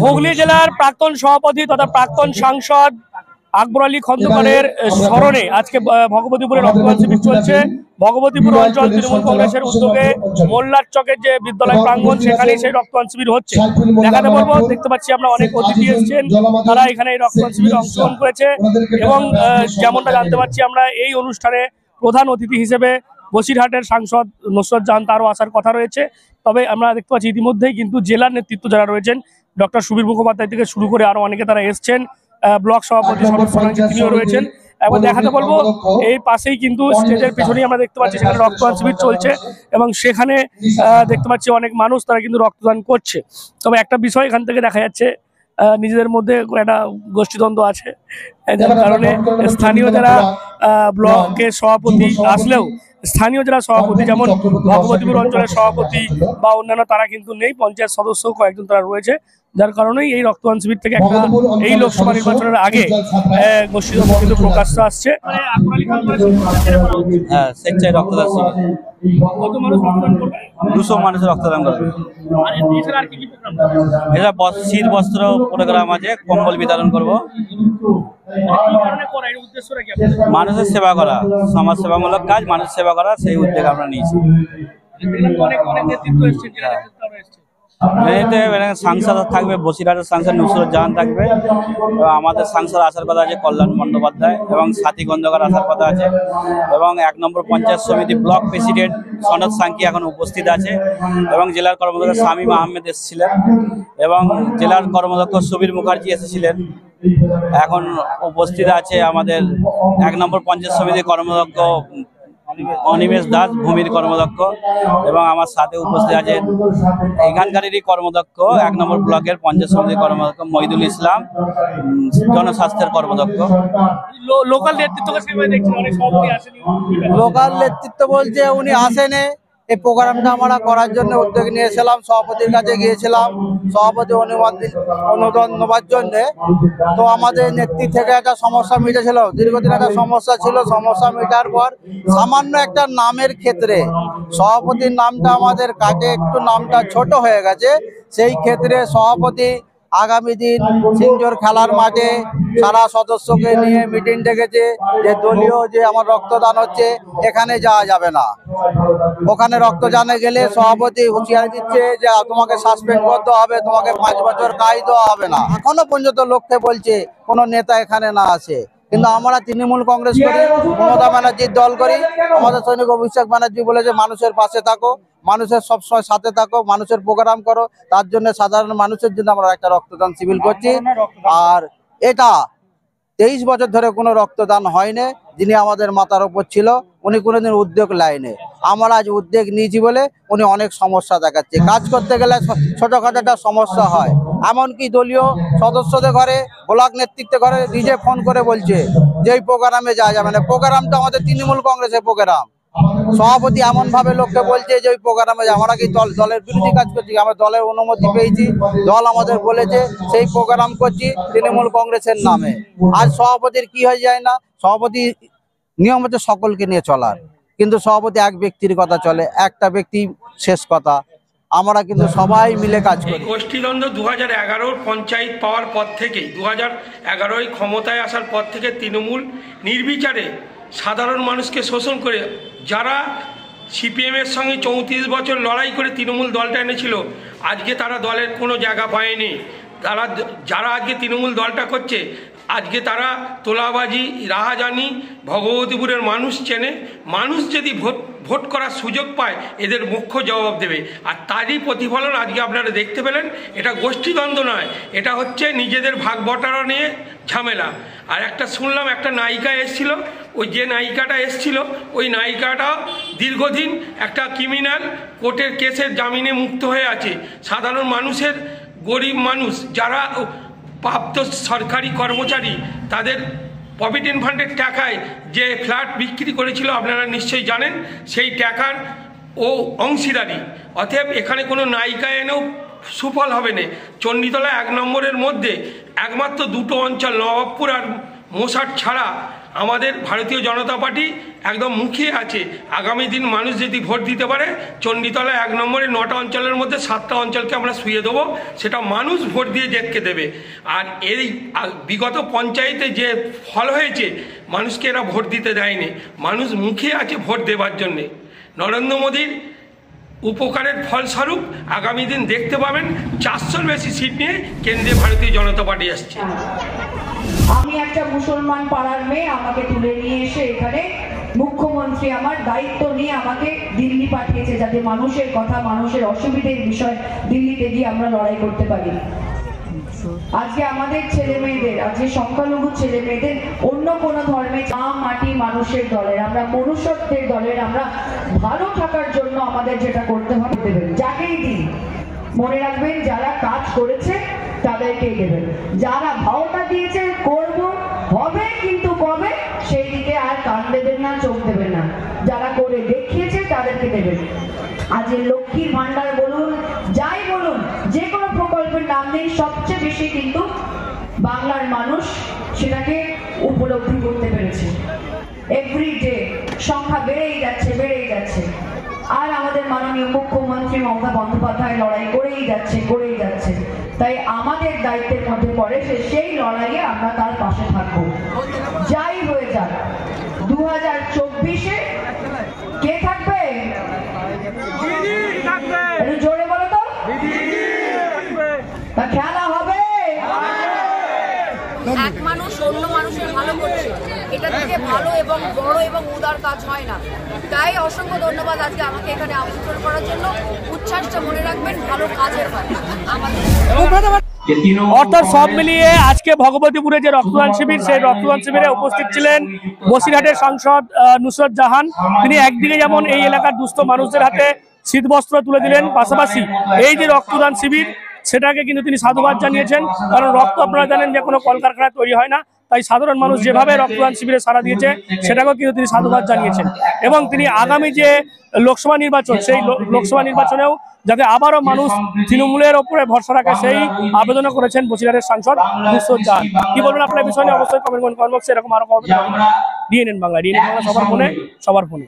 হুগলি জেলার প্রাক্তন সভাপতি তথা প্রাক্তন সাংসদ আকবর আলী খন্দকারের স্মরণে আজকে ভগবতীপুরে রক্তদান শিবির চলছে। ভগবতীপুর অঞ্চল তৃণমূল কংগ্রেসের উদ্যোগে মোল্লার চকের যে বিদ্যালয় প্রাঙ্গণ সেখানেই সেই রক্তদান শিবির হচ্ছে। দেখাতে বলবো, দেখতে পাচ্ছি আমরা অনেক অতিথি এসেছেন, তারা এখানে এই রক্তদান শিবিরে অংশগ্রহণ করেছে এবং যেমনটা জানতে পারছি আমরা এই অনুষ্ঠানে প্রধান অতিথি হিসেবে বসিরহাটের সাংসদ নুসরত জাহান তারও আসার কথা রয়েছে। তবে আমরা দেখতে পাচ্ছি ইতিমধ্যেই কিন্তু জেলার নেতৃত্ব যারা রয়েছেন ডক্টর সুবীর মুখোপাধ্যায় থেকে শুরু করে আরো অনেকে তারা এসছেন, ব্লক সভাপতি তিনিও রয়েছেন। এবং দেখাতে বলবো এই পাশেই কিন্তু স্টেজের পিছনেই আমরা দেখতে পাচ্ছি সেখানে রক্তদান শিবির চলছে এবং সেখানে দেখতে পাচ্ছি অনেক মানুষ তারা কিন্তু রক্তদান করছে। তবে একটা বিষয় এখান থেকে দেখা যাচ্ছে, নিজেদের মধ্যে একটা গোষ্ঠীদ্বন্দ্ব আছে, যার কারণে স্থানীয় যারা ব্লকের সভাপতি আসলেও স্থানীয় যারা সভাপতি যেমন ভগবতীপুর অঞ্চলের সভাপতি বা অন্যান্য তারা কিন্তু নেই, পঞ্চায়েত সদস্য কয়েকজন তারা রয়েছে, যার কারণেই এই রক্তদান শিবির থেকে একটা এই লোকসভা নির্বাচনের আগে গোষ্ঠীদ্বন্দ্ব কিন্তু প্রকাশ্য আসছে। হ্যাঁ, স্বেচ্ছায় রক্তদান শিবির 200 মানুষ রক্তদান করবে। এরা শীত বস্ত্র প্রোগ্রাম আছে, কম্বল বিতরণ করব। মানুষের সেবা করা, সমাজ সেবামূলক কাজ, মানুষ সেবা করা, সেই উদ্যোগ আমরা নিয়েছি। সাংসদ থাকবে, বসিরহাটের সাংসদ নুসরত জাহান থাকবে, আমাদের সাংসদ আসার কথা আছে কল্যাণ বন্দ্যোপাধ্যায় এবং সাথী খন্দকার আসার কথা আছে, এবং 1 নম্বর পঞ্চায়েত সমিতি ব্লক প্রেসিডেন্ট সনদ সাংকি এখন উপস্থিত আছে, এবং জেলার কর্মদক্ষ শামীম আহমেদ এসেছিলেন, এবং জেলার কর্মদক্ষ সুবীর মুখার্জি এসেছিলেন। এখন উপস্থিত আছে আমাদের 1 নম্বর পঞ্চায়েত সমিতির কর্মদক্ষ অনিমেষ দাস, ভূমির কর্মদক্ষ, এবং আমার সাথে উপস্থিত আছে এখানকারেরই কর্মদক্ষ 1 নম্বর ব্লকের পঞ্চায়েত সমিতির কর্মদক্ষ মহিদুল ইসলাম, জনস্বাস্থ্যের কর্মদক্ষ। লোকাল নেতৃত্ব বলছে উনি আসেনে, এই প্রোগ্রামটা আমরা করার জন্য উদ্যোগ নিয়েছিলাম, সভাপতির কাছে গিয়েছিলাম, সভাপতি অনুমোদন নেওয়ার জন্য। তো আমাদের নেতৃত্ব থেকে একটা সমস্যা মিটেছিল, দীর্ঘদিন একটা সমস্যা ছিল, সমস্যা মেটার পর সামান্য একটা নামের ক্ষেত্রে সভাপতির নামটা আমাদের কাছে একটু নামটা ছোট হয়ে গেছে। সেই ক্ষেত্রে সভাপতি আগামী দিন সিংজোর খেলার মাঠে সারা সদস্যকে নিয়ে মিটিং ডেকেছে যে দলীয় যে আমার রক্তদান হচ্ছে এখানে যাওয়া যাবে না, ওখানে রক্তদানে গেলে সভাপতি হুঁশিয়ারি দিচ্ছে যে তোমাকে সাসপেন্ড করতে হবে, তোমাকে 5 বছর কাজ দেওয়া হবে না। এখনো পর্যন্ত লক্ষ্যে বলছে কোনো নেতা এখানে না আসে, কিন্তু আমরা তৃণমূল কংগ্রেস করি, মমতা ব্যানার্জির দল করি। আমাদের সৈনিক অভিষেক ব্যানার্জি বলেছে মানুষের পাশে থাকো, মানুষের সবসময় সাথে থাকো, মানুষের প্রোগ্রাম করো। তার জন্য সাধারণ মানুষের জন্য আমরা একটা রক্তদান শিবির করছি। আর এটা 23 বছর ধরে কোনো রক্তদান হয়নি। যিনি আমাদের মাথার ওপর ছিল উনি কোনোদিন উদ্যোগ নেয়নি, আমরা আজ উদ্যোগ নিয়েছি বলে উনি অনেক সমস্যা দেখাচ্ছে। কাজ করতে গেলে ছোটখাটো একটা সমস্যা হয়, এমনকি দলীয় সদস্যদের ঘরে, ব্লক নেতৃত্বের ঘরে নিজে ফোন করে বলছে যে এই প্রোগ্রামে যাওয়া যাবে না। প্রোগ্রামটা আমাদের তৃণমূল কংগ্রেসের প্রোগ্রাম, সভাপতি এমন ভাবে লোককে বলছে যে ওই প্রোগ্রামে আমরা কি দলের বিরোধী কাজ করছি? আমরা দলের অনুমতি পেয়েছি, দল আমাদের বলেছে সেই প্রোগ্রাম করছি তৃণমূল কংগ্রেসের নামে। আজ সভাপতির কি হয়ে যায় না, সভাপতি নিয়ম হচ্ছে সকলকে নিয়ে চলার, কিন্তু সভাপতি এক ব্যক্তির কথা চলে, একটা ব্যক্তি শেষ কথা। আমরা কিন্তু সবাই মিলে কাজ করি। গোষ্ঠীদ্বন্দ্ব 2011 পঞ্চায়েত পাওয়ার পর থেকে 2011 ক্ষমতায় আসার পর থেকে তৃণমূল নির্বিচারে সাধারণ মানুষকে শোষণ করে, যারা সিপিএমের সঙ্গে 34 বছর লড়াই করে তৃণমূল দলটা এনেছিল, আজকে তারা দলের কোনো জায়গা পায়নি। যারা আজকে তৃণমূল দলটা করছে, আজকে তারা তোলাবাজি, রাহাজানি ভগবতীপুরের মানুষ চেনে। মানুষ যদি ভোট করার সুযোগ পায় এদের মুখ্য জবাব দেবে, আর তারই প্রতিফলন আজকে আপনারা দেখতে পেলেন। এটা গোষ্ঠীদ্বন্দ্ব নয়, এটা হচ্ছে নিজেদের ভাগ বটারা নিয়ে ঝামেলা। আর একটা শুনলাম একটা নায়িকা এসেছিল, ওই যে নায়িকাটা এসেছিল ওই নায়িকাটা দীর্ঘদিন একটা ক্রিমিনাল কোর্টের কেসের জামিনে মুক্ত হয়ে আছে। সাধারণ মানুষের, গরিব মানুষ যারা প্রাপ্ত সরকারি কর্মচারী, তাদের প্রভিডেন্ট ফান্ডের টাকায় যে ফ্ল্যাট বিক্রি করেছিল আপনারা নিশ্চয়ই জানেন, সেই টাকার ও অংশীদারি। অতএব এখানে কোনো নায়িকা এনেও সুফল হবে না। চণ্ডীতলা 1 নম্বরের মধ্যে একমাত্র 2টো অঞ্চল, নবাবপুর আর মোসাট ছাড়া আমাদের ভারতীয় জনতা পার্টি একদম মুখে আছে, আগামী দিন মানুষ যদি ভোট দিতে পারে চণ্ডীতলা 1 নম্বরে 9টা অঞ্চলের মধ্যে 7টা অঞ্চলকে আমরা শুয়ে দেবো, সেটা মানুষ ভোট দিয়ে জেতকে দেবে। আর এই বিগত পঞ্চায়েতে যে ফল হয়েছে, মানুষকে এরা ভোট দিতে দেয়নি, মানুষ মুখে আছে ভোট দেওয়ার জন্যে। নরেন্দ্র মোদীর উপকারের ফলস্বরূপ আগামী দিন দেখতে পাবেন 400-র বেশি সিট নিয়ে কেন্দ্রে ভারতীয় জনতা পার্টি আসছে। আমি একটা মুসলমান পাড়ার মেয়ে, আমাকে তুলে নিয়ে এসে এখানে মুখ্যমন্ত্রী আমার দায়িত্ব নিয়ে আমাকে দিল্লি পাঠিয়েছে, যাতে মানুষের কথা, মানুষের অসুবিধের বিষয় দিল্লিতে গিয়ে আমরা লড়াই করতে পারি। আজকে আমাদের ছেলে মেয়েদের, আজকে সংখ্যালঘু ছেলে মেয়েদের অন্য কোনো ধর্মে মাটি মানুষের দলের, আমরা মনুষ্যত্বের দলের, আমরা ভালো থাকার জন্য আমাদের যেটা করতে হবে দেবেন, যাকেই দিন মনে রাখবেন যারা কাজ করেছে তাদেরকেই দেবেন, যারা ভাওতা দিয়েছে করব হবে কিন্তু কবে সেই দিকে আর কান দেবেন না, চোখ দেবেন না, যারা করে দেখিয়েছে তাদেরকে দেবেন। আজ লক্ষ্মীর ভান্ডার বলুন, যাই বলুন, যে কোনো প্রকল্পের নাম নেই, সবচেয়ে বেশি কিন্তু বাংলার মানুষ সেটাকে উপলব্ধি করতে পেরেছে। এভরিডে সংখ্যা বেড়েই যাচ্ছে, বেড়েই যাচ্ছে। আর আমাদের মাননীয় মুখ্যমন্ত্রী মমতা বন্দ্যোপাধ্যায় লড়াই করেই যাচ্ছে। তাই আমাদের দায়িত্বের মধ্যে পড়ে সেই লড়াইয়ে আমরা তার পাশে থাকবো, যাই হয়ে যাক। 2024-এ কে থাকবে? একটু জোরে বলো তো। খেলা হবে। এক মানুষ অন্য মানুষের ভালো করছে, এটা থেকে ভালো এবং বড় এবং উদার কাজ হয় না। তাই অসংখ্য ধন্যবাদ আজকে আমাকে এখানে আমন্ত্রণ করার জন্য। উচ্ছ্বাসটা মনে রাখবেন, ভালো কাজের হয় আমাদের। অর্থাৎ সব মিলিয়ে আজকে ভগবতীপুরে যে রক্তদান শিবির, সেই রক্তদান শিবিরে উপস্থিত ছিলেন বসিরহাটের সাংসদ নুসরত জাহান। তিনি একদিকে যেমন এই এলাকার দুস্থ মানুষদের হাতে শীতবস্ত্র তুলে দিলেন, পাশাপাশি এই যে রক্তদান শিবির সেটাকে কিন্তু তিনি সাধুবাদ জানিয়েছেন। কারণ রক্ত আপনারা জানেন যে কোনো কলকারখানায় তৈরি হয় না, তাই সাধারণ মানুষ যেভাবে রক্তদান শিবিরে সাড়া দিয়েছে সেটাকেও কিন্তু তিনি সাধুবাদ জানিয়েছেন। এবং তিনি আগামী যে লোকসভা নির্বাচন, সেই লোকসভা নির্বাচনেও যাতে আবারও মানুষ তৃণমূলের ওপরে ভরসা রাখে সেই আবেদনও করেছেন বসিরহাটের সাংসদ নুসরত জাহান। কি বলবেন আপনার বিষয় নিয়ে অবশ্যই কমেন্ট করুন। এরকম আরো ডিএনএন বাংলা সবার ফোনে।